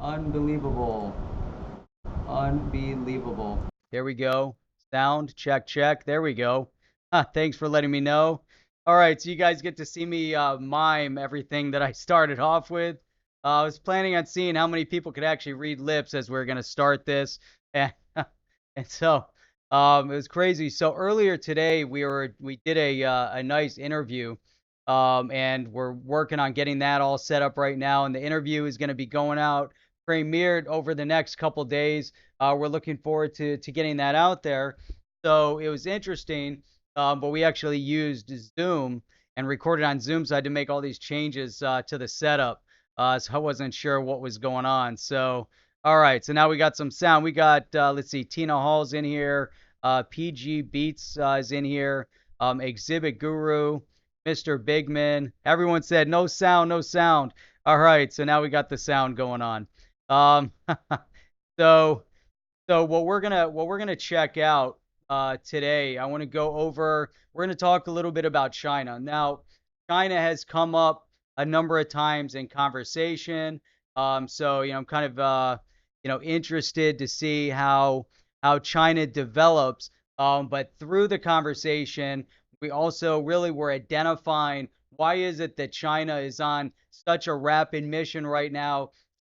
Unbelievable. Unbelievable. There we go. Sound check, check. There we go. Thanks for letting me know. All right, so you guys get to see me mime everything that I started off with. I was planning on seeing how many people could actually read lips as we are going to start this. And, and so it was crazy. So earlier today we did a nice interview, and we're working on getting that all set up right now. And the interview is going to be going out premiered over the next couple days. We're looking forward to getting that out there. So it was interesting, but we actually used Zoom and recorded on Zoom. So I had to make all these changes to the setup. So I wasn't sure what was going on. So, all right. So now we got some sound. We got, let's see, Tina Hall's in here. PG Beats is in here. Exhibit Guru, Mr. Bigman. Everyone said no sound, no sound. All right. So now we got the sound going on. Um, so what we're gonna check out today, I want to go over. We're gonna talk a little bit about China. Now, China has come up a number of times in conversation. So I'm kind of interested to see how China develops. But through the conversation, we also really were identifying why is it that China is on such a rapid mission right now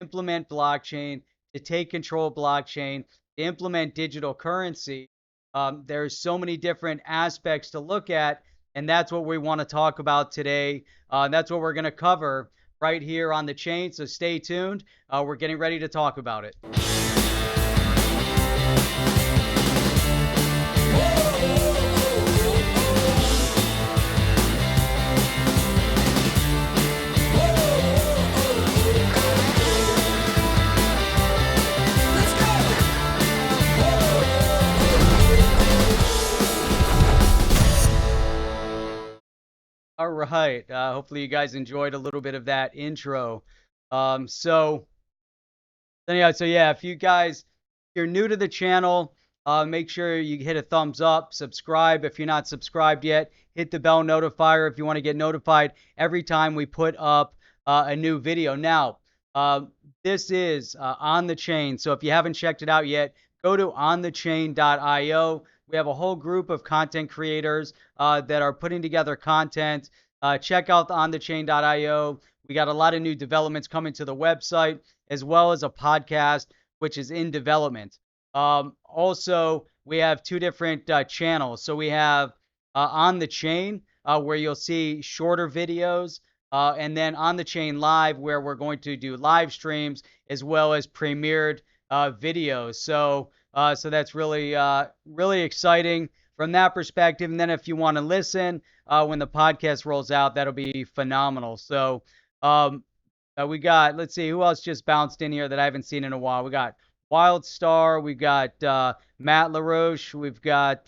implement blockchain, to take control of blockchain, to implement digital currency. There's so many different aspects to look at, and that's what we want to talk about today. That's what we're going to cover right here on the chain. So stay tuned. We're getting ready to talk about it. All right. Hopefully, you guys enjoyed a little bit of that intro. So anyhow, so yeah, if you guys if you're new to the channel, make sure you hit a thumbs up, subscribe if you're not subscribed yet, hit the bell notifier if you want to get notified every time we put up a new video. Now, uh, this is on the chain, so if you haven't checked it out yet, go to onthechain.io. We have a whole group of content creators that are putting together content. Check out the onthechain.io. We got a lot of new developments coming to the website, as well as a podcast which is in development. Also, we have two different channels. So we have On the Chain, where you'll see shorter videos, and then On the Chain Live, where we're going to do live streams as well as premiered videos. So that's really exciting from that perspective. And then if you want to listen when the podcast rolls out, that'll be phenomenal. So um, we got, let's see, who else just bounced in here that I haven't seen in a while? We got Wildstar, we got Matt LaRoche, we've got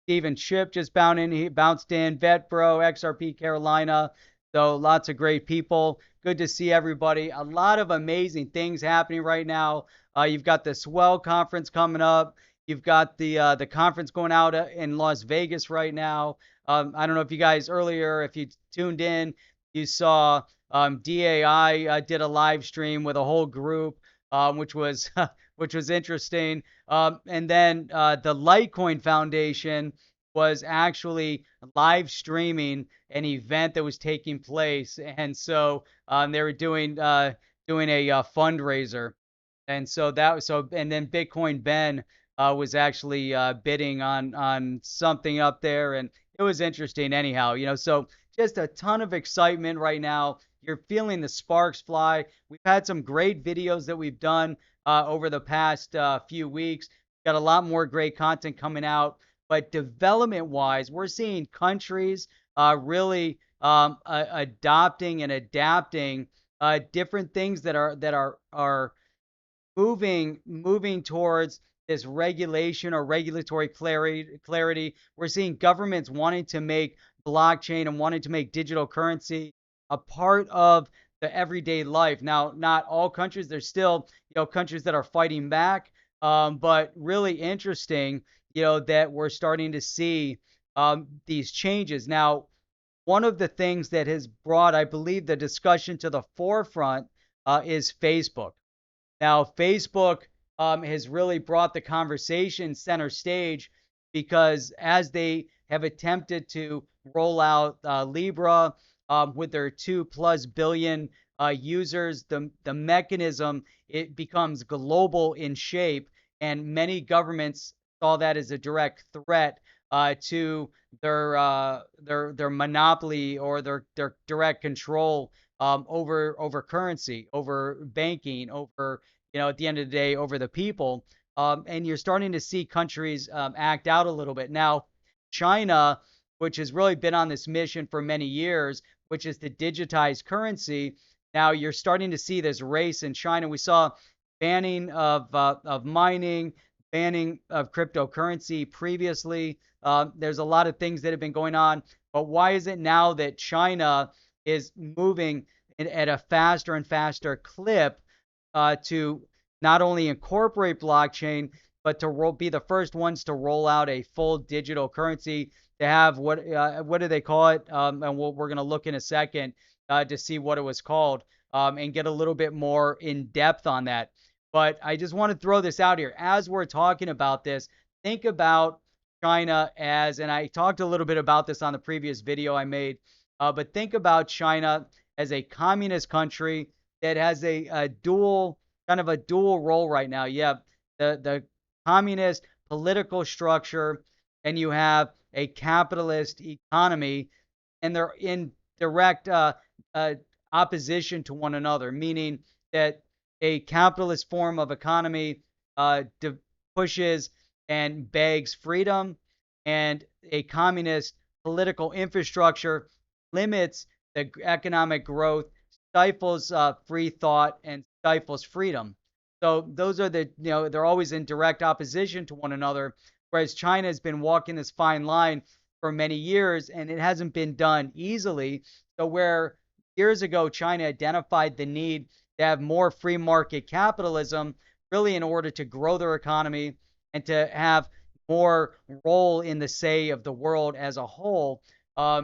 Steven Chip just bounced in, Vet Bro, XRP Carolina. So lots of great people. Good to see everybody. A lot of amazing things happening right now. You've got the Swell conference coming up. You've got the conference going out in Las Vegas right now. I don't know if you guys earlier, if you tuned in, you saw DAI did a live stream with a whole group, which was which was interesting. And then the Litecoin Foundation was actually live streaming an event that was taking place, and so they were doing a fundraiser, and so that was so. And then Bitcoin Ben was actually bidding on something up there, and it was interesting. Anyhow, so just a ton of excitement right now. You're feeling the sparks fly. We've had some great videos that we've done over the past few weeks. Got a lot more great content coming out. But development wise, we're seeing countries really adopting and adapting different things that are moving towards this regulation or regulatory clarity. We're seeing governments wanting to make blockchain and wanting to make digital currency a part of the everyday life. Now, not all countries. There's still countries that are fighting back, but really interesting. That we're starting to see these changes now. One of the things that has brought, I believe, the discussion to the forefront is Facebook. Now, Facebook has really brought the conversation center stage because as they have attempted to roll out Libra with their 2+ billion users, the mechanism, it becomes global in shape, and many governments saw that as a direct threat to their monopoly or their direct control over currency, over banking, over, at the end of the day, over the people. And you're starting to see countries act out a little bit. Now, China, which has really been on this mission for many years, which is to digitize currency. Now you're starting to see this race in China. We saw banning of mining, banning of cryptocurrency previously. There's a lot of things that have been going on, but why is it now that China is moving at a faster and faster clip to not only incorporate blockchain, but to be the first ones to roll out a full digital currency, to have what do they call it? And we're going to look in a second to see what it was called and get a little bit more in depth on that. But I just want to throw this out here. As we're talking about this, think about China as, and I talked a little bit about this on the previous video I made, but think about China as a communist country that has a dual, kind of a dual role right now. You have the communist political structure, and you have a capitalist economy, and they're in direct opposition to one another, meaning that a capitalist form of economy pushes and begs freedom, and a communist political infrastructure limits the economic growth, stifles free thought, and stifles freedom. So those are they're always in direct opposition to one another, whereas China has been walking this fine line for many years, and it hasn't been done easily. So where years ago China identified the need to have more free market capitalism, really in order to grow their economy and to have more role in the say of the world as a whole.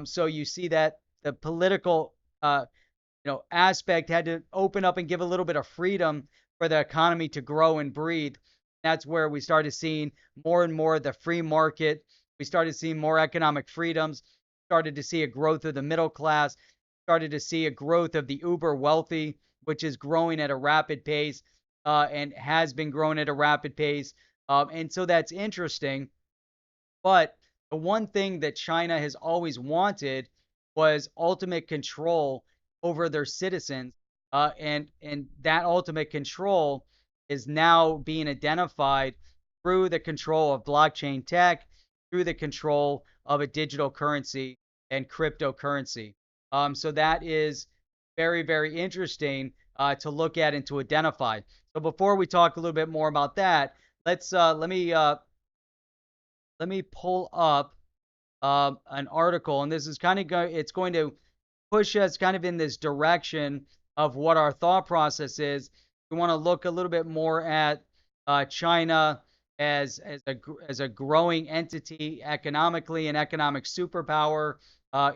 So you see that the political aspect had to open up and give a little bit of freedom for the economy to grow and breathe. That's where we started seeing more and more of the free market. We started seeing more economic freedoms, started to see a growth of the middle class, started to see a growth of the uber wealthy, which is growing at a rapid pace and has been growing at a rapid pace. And so that's interesting. But the one thing that China has always wanted was ultimate control over their citizens, and that ultimate control is now being identified through the control of blockchain tech, through the control of a digital currency and cryptocurrency. So that is very, very interesting to look at and to identify. So before we talk a little bit more about that, let me pull up an article, and this is kind of it's going to push us kind of in this direction of what our thought process is. We want to look a little bit more at China as a growing entity economically, an economic superpower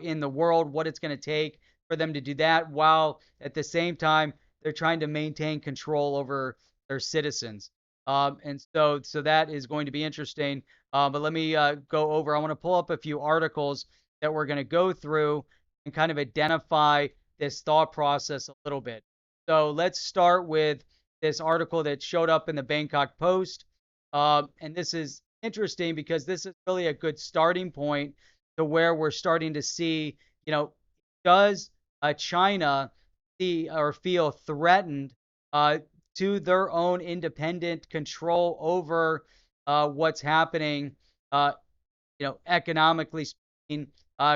in the world, what it's going to take for them to do that, while at the same time they're trying to maintain control over their citizens. And so that is going to be interesting. But let me go over. I want to pull up a few articles that we're going to go through and kind of identify this thought process a little bit. So let's start with this article that showed up in the Bangkok Post. And this is interesting because this is really a good starting point to where we're starting to see, does China see or feel threatened to their own independent control over what's happening, economically speaking,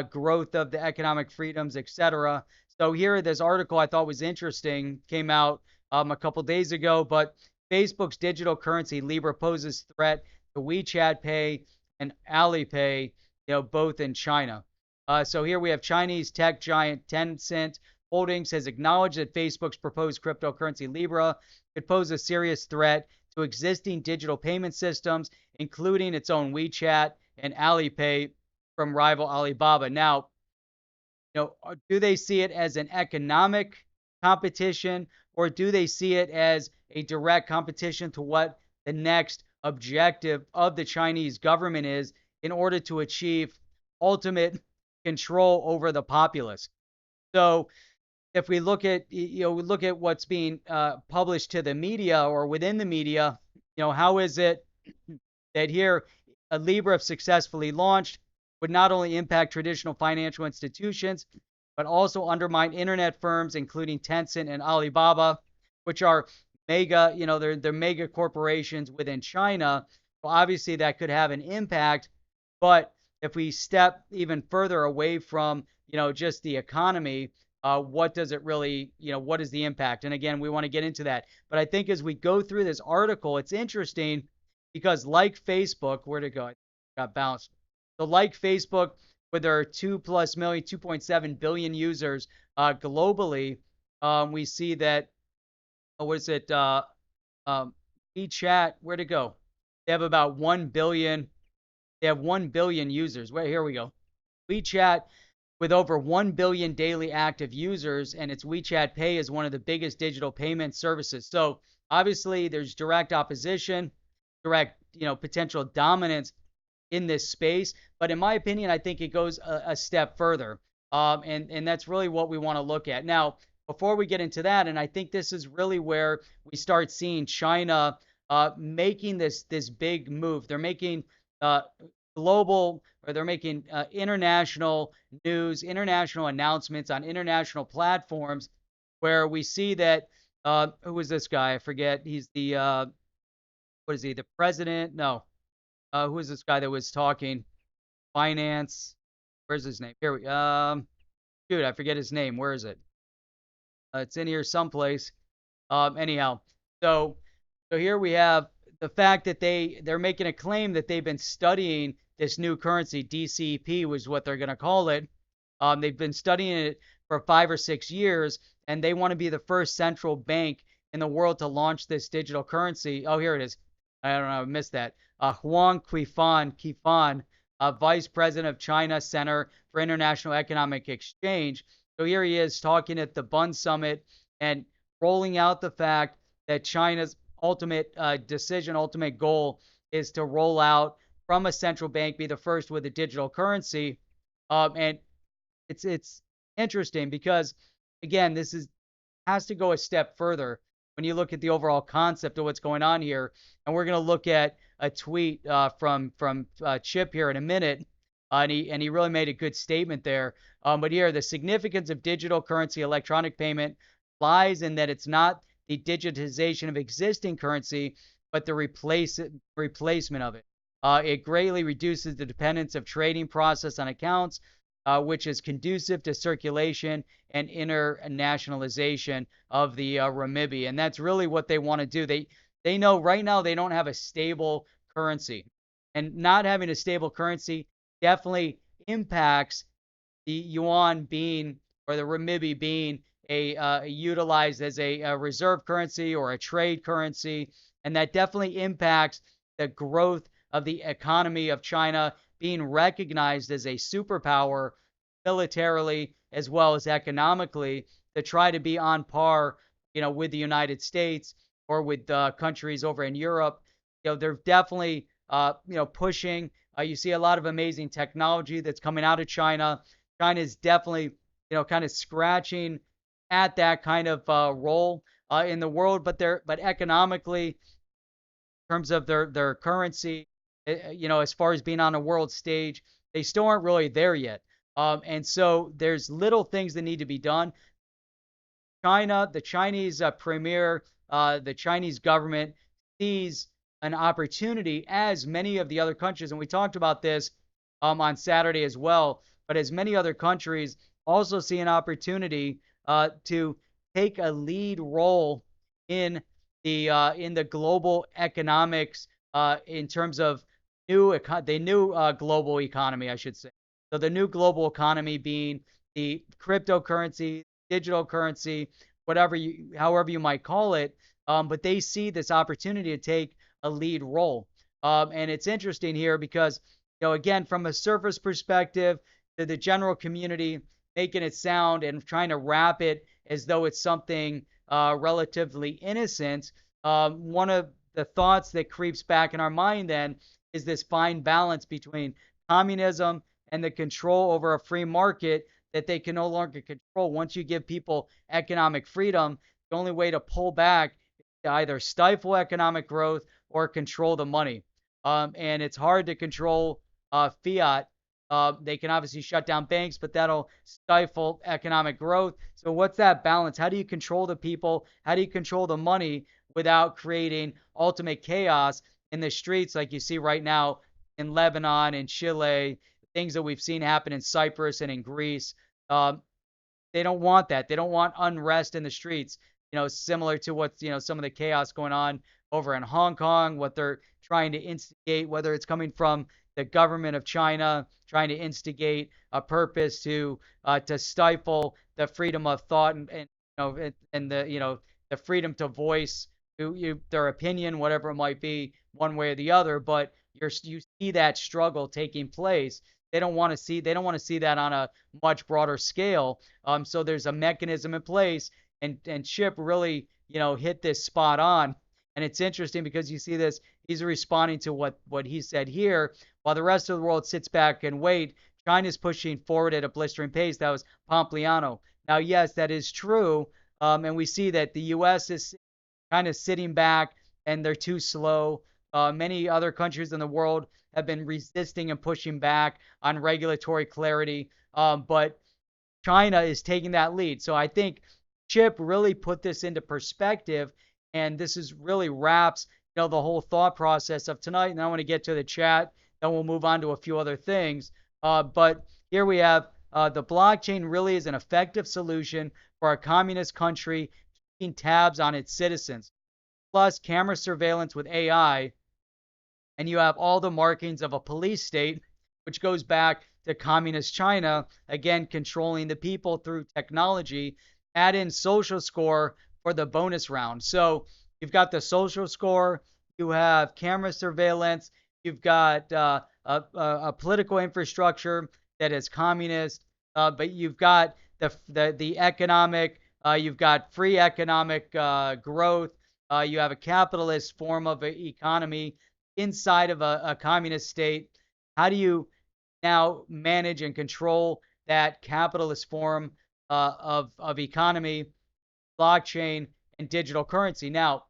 growth of the economic freedoms, etc. So here, this article I thought was interesting came out a couple days ago, but Facebook's digital currency Libra poses threat to WeChat Pay and Alipay, both in China. So here we have Chinese tech giant Tencent Holdings has acknowledged that Facebook's proposed cryptocurrency Libra could pose a serious threat to existing digital payment systems, including its own WeChat and Alipay from rival Alibaba. Now, do they see it as an economic competition, or do they see it as a direct competition to what the next objective of the Chinese government is in order to achieve ultimate control over the populace? So if we look at we look at what's being published to the media or within the media, how is it that here a Libra, if successfully launched, would not only impact traditional financial institutions, but also undermine internet firms, including Tencent and Alibaba, which are mega, they're mega corporations within China. Well, obviously that could have an impact, but if we step even further away from, just the economy, what does it really, what is the impact? And again, we want to get into that. But I think as we go through this article, it's interesting because like Facebook, where'd it go? I got bounced. So like Facebook, with their 2+ million, 2.7 billion users globally, we see that, what is it? WeChat, where'd it go? They have about 1 billion. They have 1 billion users. Wait, here we go. WeChat with over 1 billion daily active users, and its WeChat Pay is one of the biggest digital payment services. So obviously there's direct opposition, direct, potential dominance in this space. But in my opinion, I think it goes a step further. And that's really what we want to look at. Now, before we get into that, and I think this is really where we start seeing China making this big move. They're making global, or they're making international news, international announcements on international platforms, where we see that who is this guy? I forget. He's the what is he? The president? No. Who is this guy that was talking finance? Where's his name? Here we dude, I forget his name. Where is it? It's in here someplace. Anyhow, so here we have the fact that they're making a claim that they've been studying this new currency. DCP was what they're going to call it. They've been studying it for 5 or 6 years, and they want to be the first central bank in the world to launch this digital currency. Oh, here it is. I don't know, I missed that. Huang Qifan, Vice President of China Center for International Economic Exchange. So here he is talking at the Bund Summit and rolling out the fact that China's ultimate ultimate goal is to roll out from a central bank, be the first with a digital currency. And it's interesting because, again, this has to go a step further when you look at the overall concept of what's going on here. And we're going to look at a tweet from Chip here in a minute. And he really made a good statement there. But here, the significance of digital currency electronic payment lies in that it's not the digitization of existing currency, but the replacement of it. It greatly reduces the dependence of trading process on accounts, which is conducive to circulation and internationalization of the renminbi. And that's really what they want to do. They know right now they don't have a stable currency. And not having a stable currency definitely impacts the yuan being, or the renminbi being, utilized as a reserve currency or a trade currency. And that definitely impacts the growth of the economy of China being recognized as a superpower militarily as well as economically, to try to be on par, with the United States or with countries over in Europe. They're definitely, pushing. You see a lot of amazing technology that's coming out of China. China is definitely, kind of scratching at that kind of role in the world, but economically, in terms of their currency, as far as being on a world stage, they still aren't really there yet. And so there's little things that need to be done. China, the Chinese premier, the Chinese government sees an opportunity, as many of the other countries, and we talked about this on Saturday as well, but as many other countries also see an opportunity to take a lead role in the global economics, in terms of the new global economy, I should say. So the new global economy being the cryptocurrency, digital currency, however you might call it. But they see this opportunity to take a lead role. And it's interesting here because, again, from a surface perspective, to the general community, making it sound and trying to wrap it as though it's something relatively innocent. One of the thoughts that creeps back in our mind then is this fine balance between communism and the control over a free market that they can no longer control. Once you give people economic freedom, the only way to pull back is to either stifle economic growth or control the money. And it's hard to control fiat. They can obviously shut down banks, but that'll stifle economic growth. So, what's that balance? How do you control the people? How do you control the money without creating ultimate chaos in the streets, like you see right now in Lebanon and Chile, things that we've seen happen in Cyprus and in Greece? Um, they don't want that. They don't want unrest in the streets, similar to what's, some of the chaos going on over in Hong Kong, what they're trying to instigate, whether it's coming from the government of China trying to instigate a purpose to stifle the freedom of thought and the the freedom to voice their opinion, whatever it might be, one way or the other. But you see that struggle taking place. They don't want to see that on a much broader scale. So there's a mechanism in place, and Chip really hit this spot on. And it's interesting because you see this. He's responding to what he said here, while the rest of the world sits back and wait. China's pushing forward at a blistering pace. That was Pompliano. Now, yes, that is true, and we see that the U.S. is kind of sitting back and they're too slow. Many other countries in the world have been resisting and pushing back on regulatory clarity, but China is taking that lead. So I think Chip really put this into perspective, and this is really wraps the whole thought process of tonight. And I want to get to the chat, then we'll move on to a few other things. But here we have the blockchain really is an effective solution for a communist country keeping tabs on its citizens. Plus, camera surveillance with AI, and you have all the markings of a police state, which goes back to communist China, again, controlling the people through technology. Add in social score for the bonus round. So you've got the social score, you have camera surveillance, you've got a political infrastructure that is communist, but you've got the economic, you've got free economic growth, you have a capitalist form of economy inside of a communist state. How do you now manage and control that capitalist form of economy, blockchain, and digital currency? Now,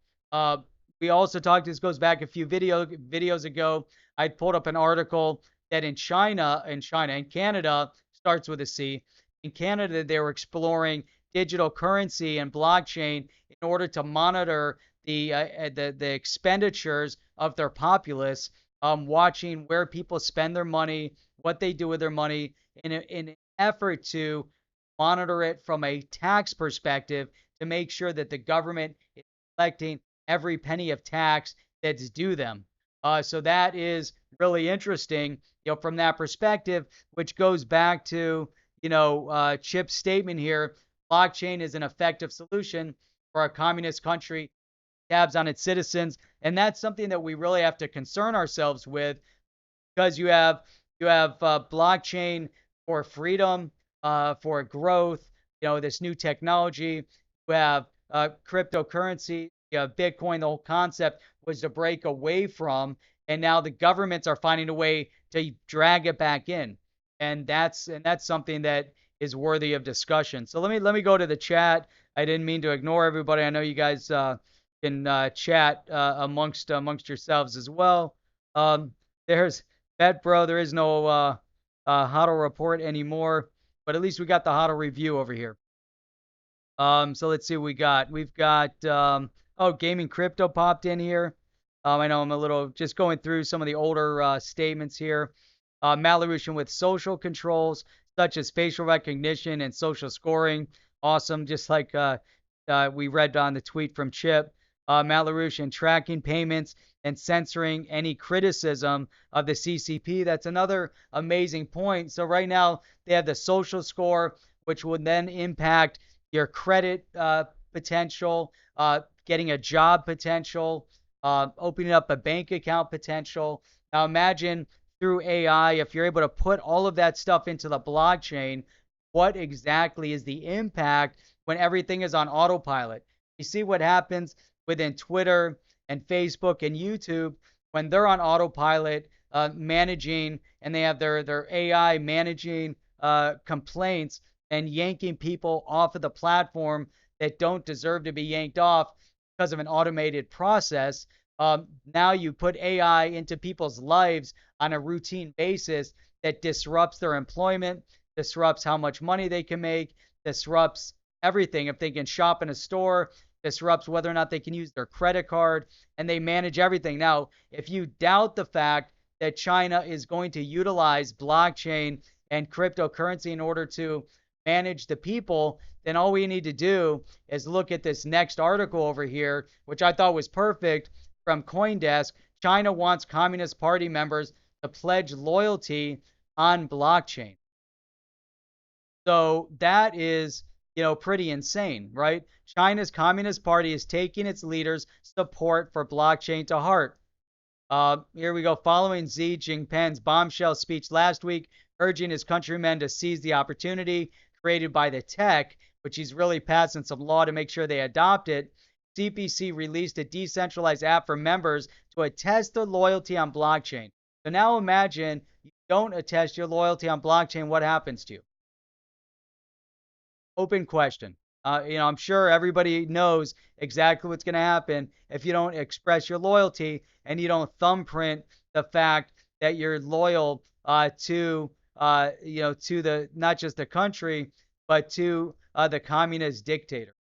we also talked, this goes back a few videos ago, I pulled up an article that in Canada, starts with a C. In Canada, they were exploring digital currency and blockchain in order to monitor the expenditures of their populace, watching where people spend their money, what they do with their money, in an effort to monitor it from a tax perspective to make sure that the government is collecting every penny of tax that's due them. So that is really interesting, from that perspective, which goes back to, Chip's statement here. Blockchain is an effective solution for a communist country, tabs on its citizens, and that's something that we really have to concern ourselves with, because you have blockchain for freedom, for growth, this new technology. You have cryptocurrency. You have Bitcoin. The whole concept was to break away from, and now the governments are finding a way to drag it back in, and that's something that is worthy of discussion. So let me go to the chat. I didn't mean to ignore everybody. I know you guys can chat amongst yourselves as well. There's Bet Bro. There is no HODL report anymore, but at least we got the HODL review over here. So let's see what we got. We've got Gaming Crypto popped in here. I know I'm a little just going through some of the older statements here. Malarusian with social controls such as facial recognition and social scoring. Awesome, just like we read on the tweet from Chip. Malarusian tracking payments and censoring any criticism of the CCP. That's another amazing point. So right now they have the social score, which would then impact your credit potential, getting a job potential, opening up a bank account potential. Now imagine through AI, if you're able to put all of that stuff into the blockchain, what exactly is the impact when everything is on autopilot? You see what happens within Twitter and Facebook and YouTube when they're on autopilot, managing, and they have their AI managing complaints and yanking people off of the platform that don't deserve to be yanked off because of an automated process. Now you put AI into people's lives on a routine basis that disrupts their employment, disrupts how much money they can make, disrupts everything. If they can shop in a store, disrupts whether or not they can use their credit card, and they manage everything. Now, if you doubt the fact that China is going to utilize blockchain and cryptocurrency in order to manage the people, then all we need to do is look at this next article over here, which I thought was perfect from CoinDesk. China wants Communist Party members to pledge loyalty on blockchain. So that is, pretty insane, right? China's Communist Party is taking its leaders' support for blockchain to heart. Here we go. Following Xi Jinping's bombshell speech last week, urging his countrymen to seize the opportunity created by the tech, which he's really passing some law to make sure they adopt it, CPC released a decentralized app for members to attest their loyalty on blockchain. So now imagine you don't attest your loyalty on blockchain, what happens to you? Open question. I'm sure everybody knows exactly what's going to happen if you don't express your loyalty and you don't thumbprint the fact that you're loyal to to the not just the country but to the communist dictator.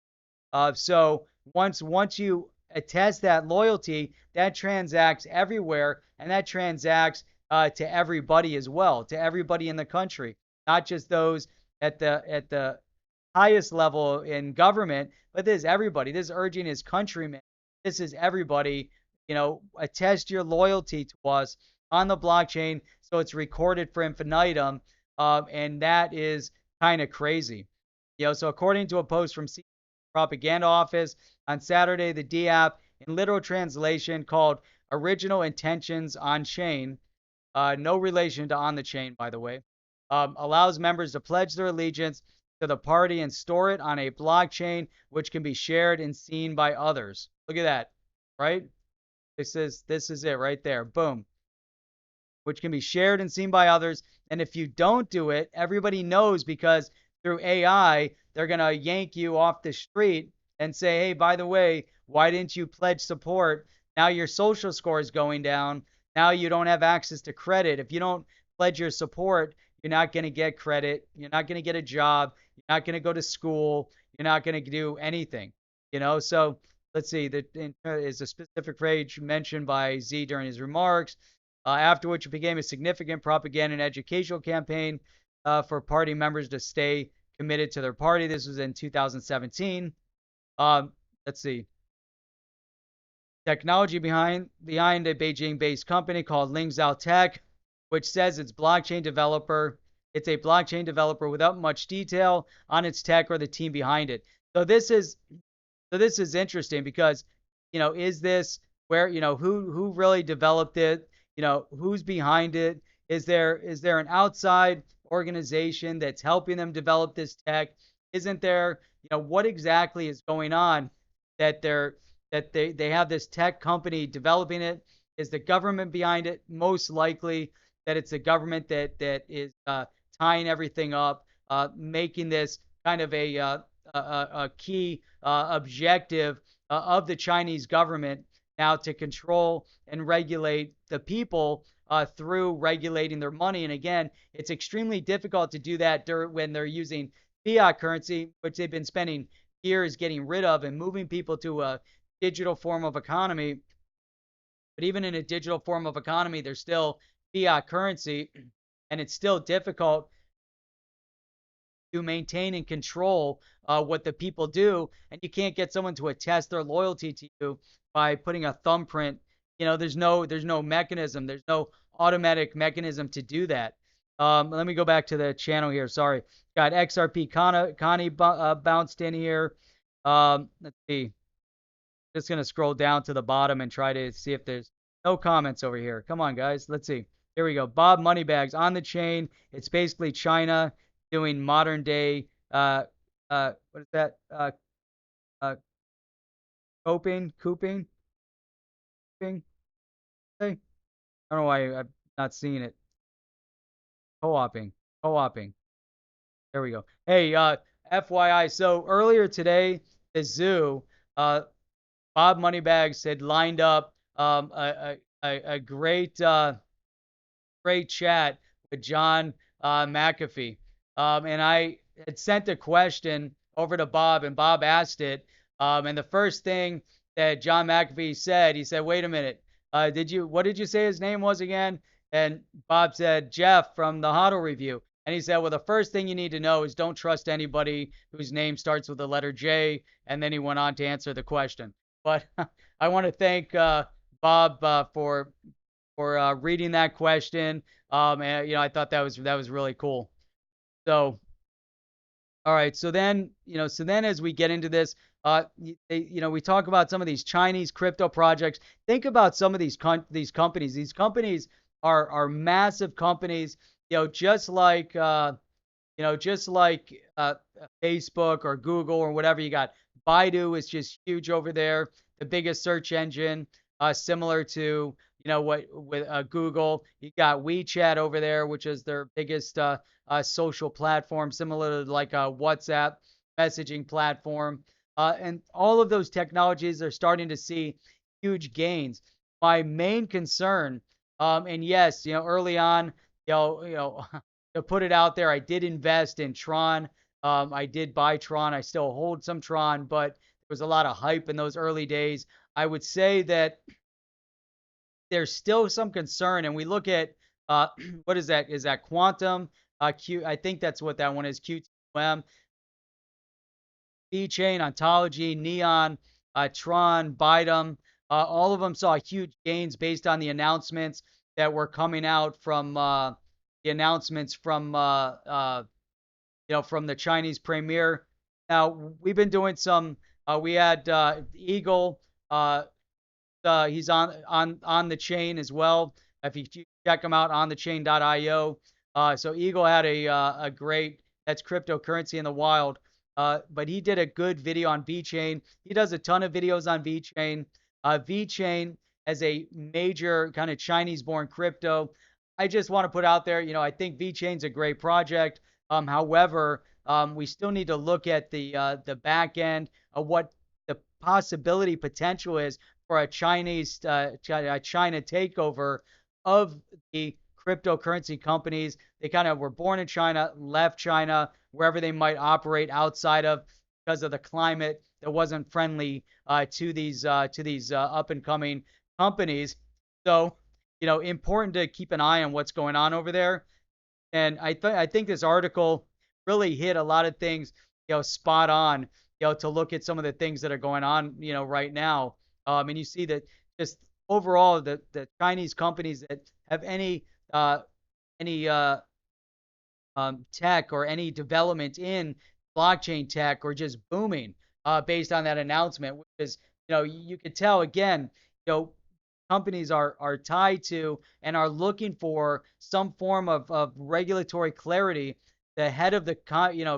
So once you attest that loyalty, that transacts everywhere, and that transacts to everybody as well, to everybody in the country, not just those at the highest level in government, but this is everybody. This is urging his countrymen. This is everybody. Attest your loyalty to us on the blockchain, so it's recorded for infinitum, and that is kind of crazy. So according to a post from Propaganda Office on Saturday, the DApp, in literal translation, called "Original Intentions on Chain," no relation to on the chain, by the way, allows members to pledge their allegiance to the party and store it on a blockchain, which can be shared and seen by others. Look at that, right? This is it right there. Boom. Which can be shared and seen by others. And if you don't do it, everybody knows, because through AI, they're going to yank you off the street and say, hey, by the way, why didn't you pledge support? Now your social score is going down. Now you don't have access to credit. If you don't pledge your support, you're not going to get credit. You're not going to get a job. You're not going to go to school. You're not going to do anything. So let's see. That is a specific phrase mentioned by Xi during his remarks, after which it became a significant propaganda and educational campaign for party members to stay committed to their party. This was in 2017. Let's see. Technology behind a Beijing-based company called Lingzhou Tech, which says it's a blockchain developer without much detail on its tech or the team behind it. So this is interesting because, is this where, who really developed it? Who's behind it? Is there an outside organization that's helping them develop this tech? Isn't there, what exactly is going on that they have this tech company developing it? Is the government behind it? Most likely that it's the government that is tying everything up, making this kind of a key objective of the Chinese government now to control and regulate the people through regulating their money. And again, it's extremely difficult to do that when they're using fiat currency, which they've been spending years getting rid of and moving people to a digital form of economy. But even in a digital form of economy, there's still fiat currency, and it's still difficult to maintain and control what the people do. And you can't get someone to attest their loyalty to you by putting a thumbprint. There's no mechanism. There's no automatic mechanism to do that. Let me go back to the channel here. Sorry. Got XRP Connie bounced in here. Let's see. Just going to scroll down to the bottom and try to see if there's no comments over here. Come on, guys. Let's see. Here we go. Bob Moneybags on the chain. It's basically China doing modern day, what is that? Cooping. Hey, I don't know why I've not seen it. Co-oping, co-oping. There we go. Hey, FYI. So earlier today, the zoo, uh, Bob Moneybags had lined up a great great chat with John McAfee. And I had sent a question over to Bob, and Bob asked it. And the first thing that John McAfee said, he said, "Wait a minute, what did you say his name was again?" And Bob said, "Jeff from the Huddle Review." And he said, "Well, the first thing you need to know is don't trust anybody whose name starts with the letter J." And then he went on to answer the question. But I want to thank Bob for reading that question. And I thought that was really cool. So, all right. So then as we get into this, we talk about some of these Chinese crypto projects. Think about some of these companies. These companies are massive companies. Just like Facebook or Google or whatever you got. Baidu is just huge over there, the biggest search engine, similar to what with Google. You got WeChat over there, which is their biggest social platform, similar to like a WhatsApp messaging platform. And all of those technologies are starting to see huge gains. My main concern, and yes, early on, to put it out there, I did invest in Tron. I did buy Tron. I still hold some Tron, but there was a lot of hype in those early days. I would say that there's still some concern, and we look at what is that? Is that Quantum? I think that's what that one is. QTM, VeChain, Ontology, Neon, Tron, Bytem. All of them saw huge gains based on the announcements that were coming out from the announcements from the Chinese premier. Now we've been doing some. We had Eagle. He's on the chain as well. If you check him out on thechain.io. So Eagle had a great, that's cryptocurrency in the wild. But he did a good video on VeChain. He does a ton of videos on VeChain. VeChain as a major kind of Chinese-born crypto. I just want to put out there, I think VeChain's a great project. However, we still need to look at the back end of what the possibility potential is for a China takeover of the cryptocurrency companies. They kind of were born in China, left China, wherever they might operate outside of, because of the climate that wasn't friendly to these up and coming companies. So, important to keep an eye on what's going on over there. And I think this article really hit a lot of things, spot on, to look at some of the things that are going on, right now. And you see that just overall, the Chinese companies that have any tech or any development in blockchain tech or just booming based on that announcement, which is, you could tell again, companies are tied to and are looking for some form of regulatory clarity. The head of the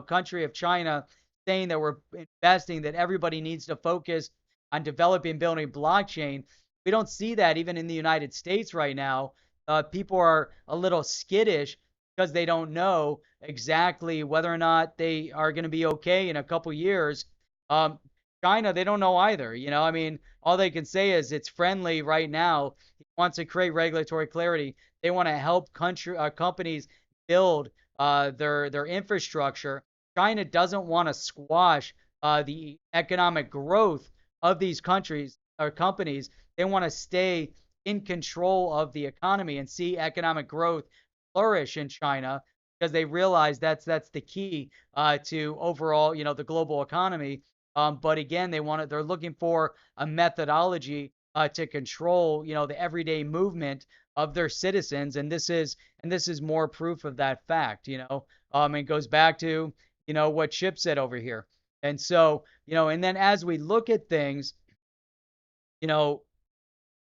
country of China saying that we're investing, that everybody needs to focus on developing and building blockchain. We don't see that even in the United States right now. People are a little skittish because they don't know exactly whether or not they are going to be okay in a couple years. Um, China, they don't know either. I mean, all they can say is it's friendly right now. He wants to create regulatory clarity. They want to help companies build their infrastructure. China doesn't want to squash the economic growth of these countries or companies. They want to stay in control of the economy and see economic growth flourish in China, because they realize that's the key to overall, the global economy. But again, they're looking for a methodology to control, the everyday movement of their citizens, and this is more proof of that fact. It goes back to what Chip said over here, and so and then as we look at things, you know,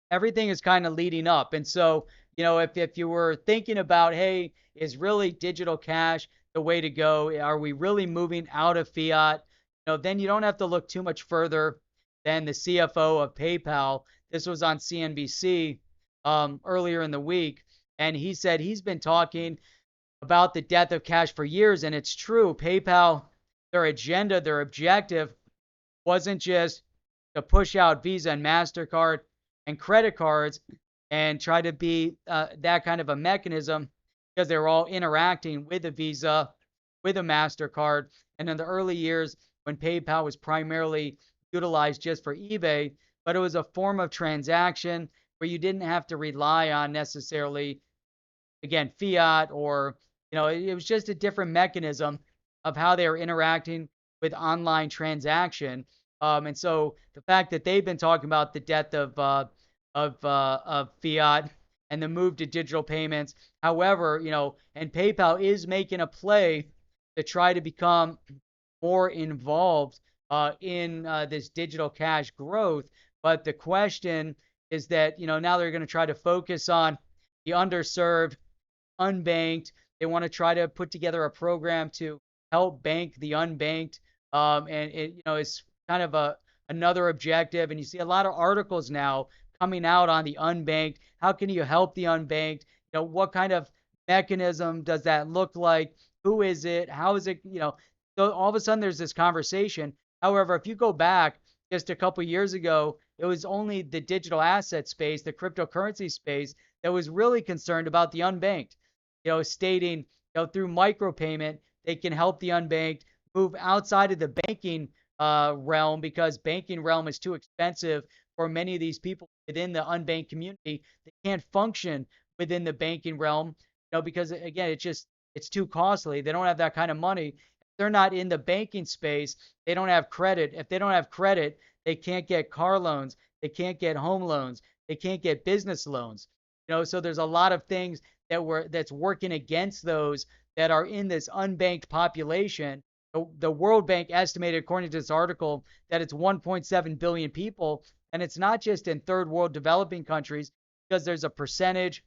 everything is kind of leading up. And so, if you were thinking about, hey, is really digital cash the way to go? Are we really moving out of fiat? Then you don't have to look too much further than the CFO of PayPal. This was on CNBC earlier in the week, and he said he's been talking about the death of cash for years, and it's true. PayPal, their agenda, their objective wasn't just to push out Visa and MasterCard and credit cards and try to be that kind of a mechanism, because they were all interacting with a Visa, with a MasterCard. And in the early years, when PayPal was primarily utilized just for eBay, but it was a form of transaction where you didn't have to rely on necessarily, again, fiat, or, it was just a different mechanism of how they were interacting with online transaction. And so the fact that they've been talking about the death of fiat and the move to digital payments. However, and PayPal is making a play to try to become more involved in this digital cash growth. But the question is that, now they're going to try to focus on the underserved, unbanked. They want to try to put together a program to help bank the unbanked. And it's kind of another objective. And you see a lot of articles now coming out on the unbanked. How can you help the unbanked? What kind of mechanism does that look like? Who is it? How is it? So all of a sudden there's this conversation. However, if you go back just a couple years ago, it was only the digital asset space, the cryptocurrency space, that was really concerned about the unbanked, stating, through micropayment, they can help the unbanked move outside of the banking realm, because banking realm is too expensive for many of these people within the unbanked community. They can't function within the banking realm, because again, it's too costly. They don't have that kind of money. If they're not in the banking space, they don't have credit. If they don't have credit, they can't get car loans. They can't get home loans. They can't get business loans. So there's a lot of things that's working against those that are in this unbanked population. The World Bank estimated, according to this article, that it's 1.7 billion people. And it's not just in third world developing countries, because there's a percentage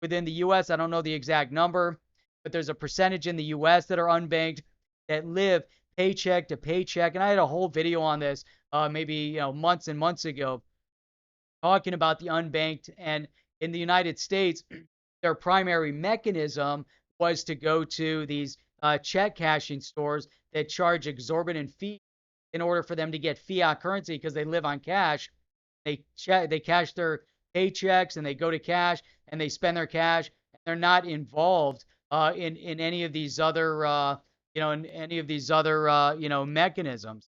within the U.S. I don't know the exact number, but there's a percentage in the U.S. that are unbanked, that live paycheck to paycheck. And I had a whole video on this maybe months and months ago, talking about the unbanked. And in the United States, their primary mechanism was to go to these check cashing stores that charge exorbitant fees in order for them to get fiat currency, because they live on cash. They cash their paychecks, and they go to cash, and they spend their cash. And they're not involved in any of these other mechanisms.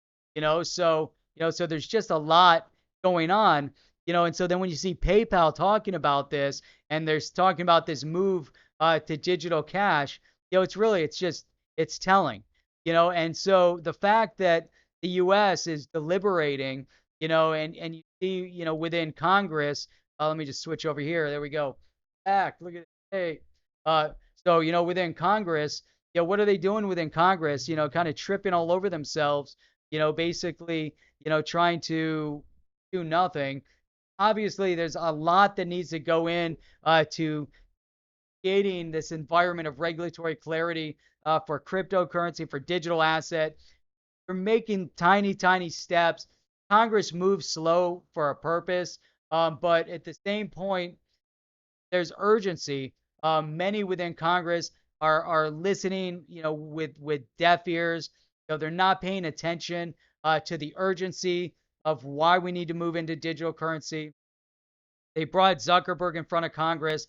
So there's just a lot going on. And so then when you see PayPal talking about this, and they're talking about this move to digital cash, it's telling. And so the fact that the U.S. is deliberating, and you see, within Congress, let me just switch over here. There we go. Back. Look at it. Hey. So, within Congress, what are they doing within Congress? Kind of tripping all over themselves, basically, trying to do nothing. Obviously, there's a lot that needs to go in to creating this environment of regulatory clarity for cryptocurrency, for digital asset. We're making tiny, tiny steps. Congress moves slow for a purpose, but at the same point, there's urgency. Many within Congress are listening, with deaf ears. They're not paying attention to the urgency of why we need to move into digital currency. They brought Zuckerberg in front of Congress.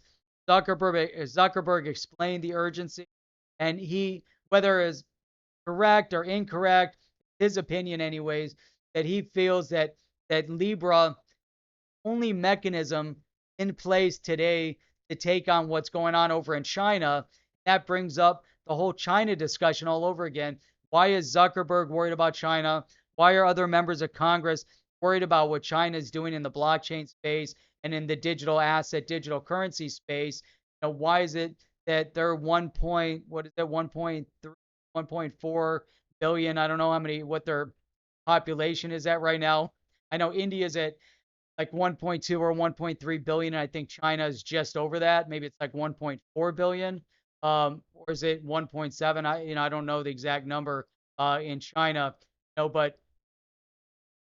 Zuckerberg explained the urgency, and he, whether it's correct or incorrect, his opinion anyways, that he feels that Libra, only mechanism in place today to take on what's going on over in China. That brings up the whole China discussion all over again. Why is Zuckerberg worried about China? Why are other members of Congress worried about what China is doing in the blockchain space and in the digital asset, digital currency space? Why is it that they're 1.3, 1.4 billion? I don't know what their population is at right now. I know India's at like 1.2 or 1.3 billion, and I think China is just over that. Maybe it's like 1.4 billion, or is it 1.7? I don't know the exact number in China. But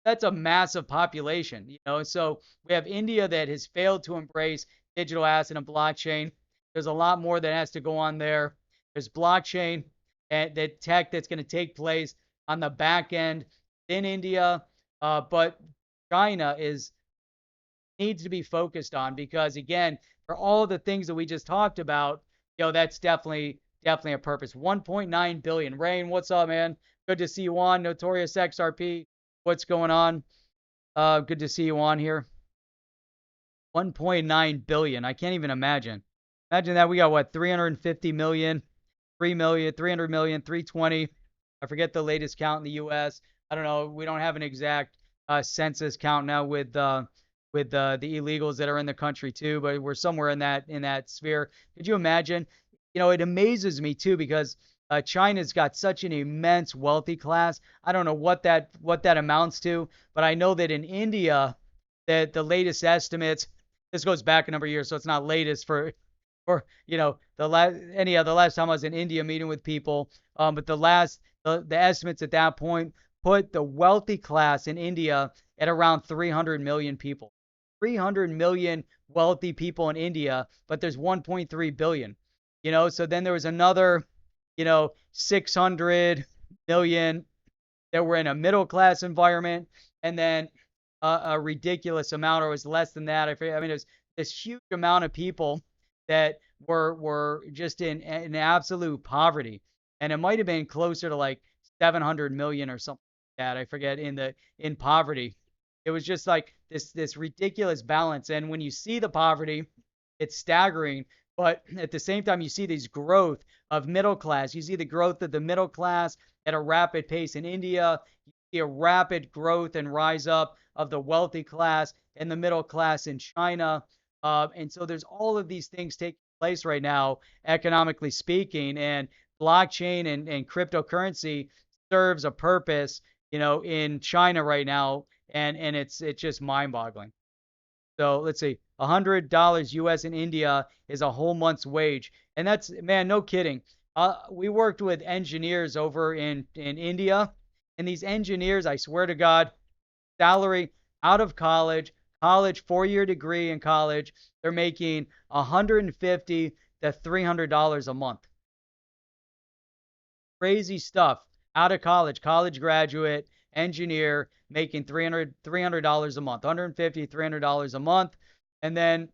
that's a massive population, you know. So we have India that has failed to embrace digital asset and blockchain. There's a lot more that has to go on there. There's blockchain and the tech that's going to take place on the back end in India, but China is needs to be focused on because again, for all the things that we just talked about, that's definitely a purpose. 1.9 billion. Rain, what's up, man? Good to see you on. Notorious XRP, what's going on? Good to see you on here. 1.9 billion. I can't even imagine. Imagine that we got what 350 million, 3 million, 300 million, 320. I forget the latest count in the US. I don't know. We don't have an exact census count now with the illegals that are in the country too, but we're somewhere in that sphere. Could you imagine? It amazes me too because China's got such an immense wealthy class. I don't know what that amounts to, but I know that in India, that the latest estimates, this goes back a number of years, so it's not latest for the last time I was in India meeting with people, but the estimates at that point put the wealthy class in India at around 300 million people. 300 million wealthy people in India, but there's 1.3 billion. So then there was another, 600 million that were in a middle class environment, and then a ridiculous amount, or was less than that. I mean, it was this huge amount of people that were just in absolute poverty, and it might have been closer to like 700 million or something like that. I forget in poverty. It was just like this ridiculous balance, and when you see the poverty, it's staggering. But at the same time, you see these growth of middle class. You see the growth of the middle class at a rapid pace in India. You see a rapid growth and rise up of the wealthy class and the middle class in China. And so there's all of these things taking place right now, economically speaking, and blockchain and cryptocurrency serves a purpose, in China right now, and it's just mind-boggling. So let's see, $100 US in India is a whole month's wage, and that's, man, no kidding. We worked with engineers over in India, and these engineers, I swear to God, salary out of college 4-year degree in college, they're making 150 to $300 a month. Crazy stuff. Out of college graduate, engineer, making $300 a month, 150, $300 a month. And then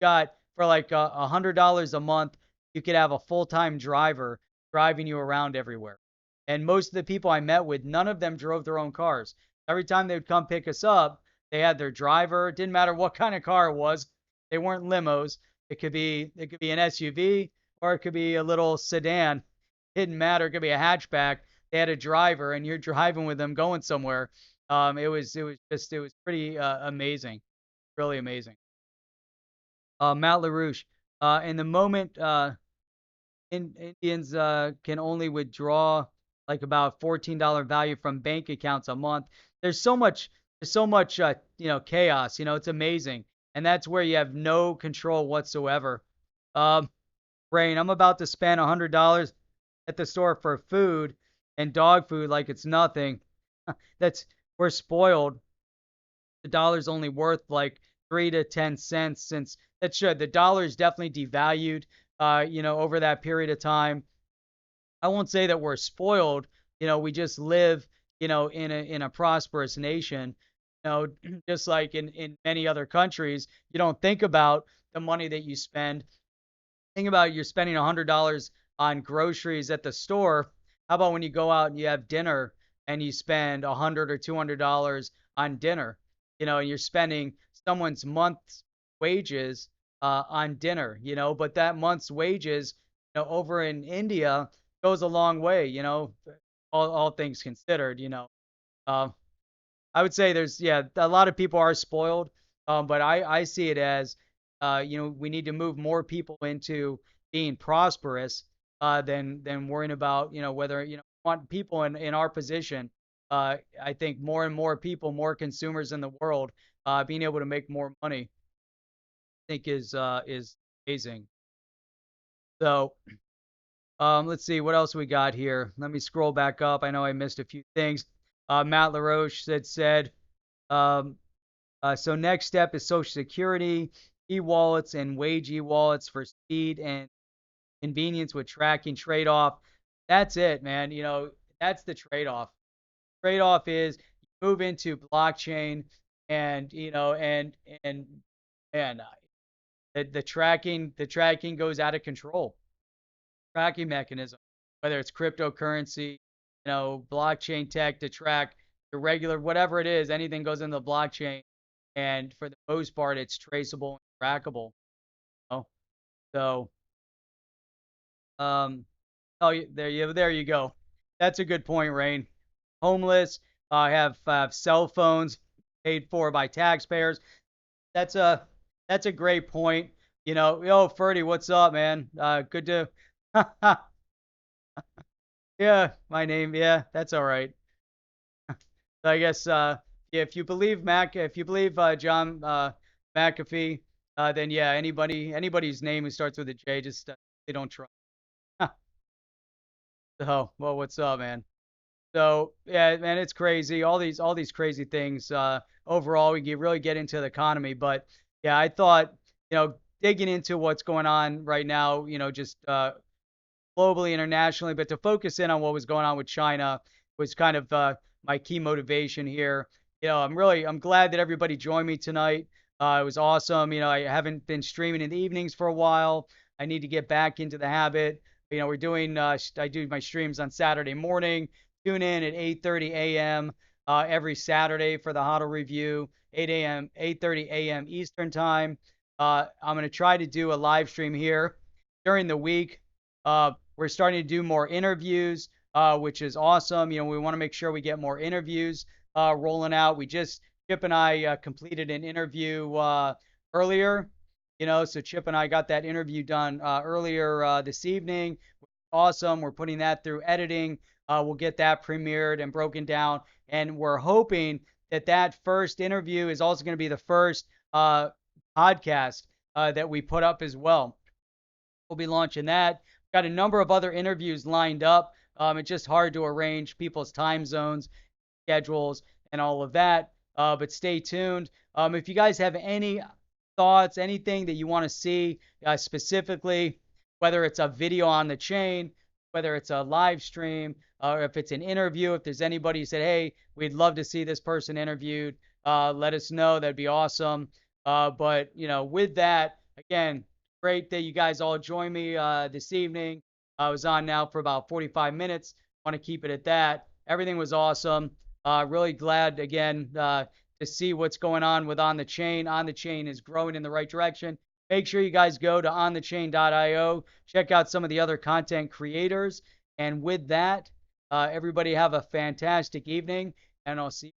got for like $100 a month, you could have a full-time driver driving you around everywhere. And most of the people I met with, none of them drove their own cars. Every time they would come pick us up, they had their driver. It didn't matter what kind of car it was. They weren't limos. It could be an SUV, or it could be a little sedan. Didn't matter. It could be a hatchback. They had a driver, and you're driving with them going somewhere. It was pretty amazing, really amazing. Matt LaRouche, in the moment, Indians can only withdraw like about $14 value from bank accounts a month. There's so much chaos. It's amazing, and that's where you have no control whatsoever. Um, Rain, I'm about to spend $100 at the store for food and dog food like it's nothing. That's We're spoiled. The dollar's only worth like 3 to 10 cents since the dollar is definitely devalued over that period of time. I won't say that we're spoiled. We just live, in a prosperous nation. Just like in many other countries, you don't think about the money that you spend. Think about you're spending $100 on groceries at the store. How about when you go out and you have dinner and you spend $100 or $200 on dinner? And you're spending someone's month's wages on dinner. But that month's wages, over in India goes a long way. All things considered. Uh, I would say there's, yeah, a lot of people are spoiled, but I see it as, we need to move more people into being prosperous than worrying about, whether, want people in our position. I think more and more people, more consumers in the world, being able to make more money, I think is amazing. So let's see what else we got here. Let me scroll back up. I know I missed a few things. Matt LaRoche said Um, so next step is Social Security, e-wallets, and wage e-wallets for speed and convenience with tracking trade-off. That's it, man. That's the trade-off. Trade-off is you move into blockchain and, and the tracking goes out of control. Tracking mechanism, whether it's cryptocurrency, blockchain tech to track the regular, whatever it is, anything goes in the blockchain. And for the most part, it's traceable and trackable. You know? So, um, oh, there you go. That's a good point, Rain. Homeless, have cell phones paid for by taxpayers. That's a that's a great point. Yo, Ferdy, what's up, man? Good to yeah, my name. Yeah, that's all right. So I guess yeah, if you believe John McAfee, then yeah, anybody's name who starts with a J, just they don't try. So, well, what's up, man? So yeah, man, it's crazy. All these crazy things. Overall, we can really get into the economy, but yeah, I thought digging into what's going on right now, just globally, internationally, but to focus in on what was going on with China was kind of my key motivation here. I'm glad that everybody joined me tonight. It was awesome. I haven't been streaming in the evenings for a while. I need to get back into the habit. I do my streams on Saturday morning. Tune in at 8:30 a.m. Every Saturday for the Huddle Review, 8:30 a.m. Eastern Time. I'm going to try to do a live stream here during the week. We're starting to do more interviews, which is awesome. We want to make sure we get more interviews rolling out. Chip and I completed an interview earlier. So Chip and I got that interview done earlier this evening. Awesome. We're putting that through editing. We'll get that premiered and broken down. And we're hoping that that first interview is also going to be the first podcast that we put up as well. We'll be launching that. Got a number of other interviews lined up. It's just hard to arrange people's time zones, schedules, and all of that. But stay tuned. If you guys have any thoughts, anything that you want to see specifically, whether it's a video on the chain, whether it's a live stream, or if it's an interview, if there's anybody who said, hey, we'd love to see this person interviewed, let us know. That'd be awesome. But, with that, again, great that you guys all joined me this evening. I was on now for about 45 minutes. Want to keep it at that. Everything was awesome. Really glad again to see what's going on with On the Chain. On the Chain is growing in the right direction. Make sure you guys go to onthechain.io. Check out some of the other content creators. And with that, everybody have a fantastic evening, and I'll see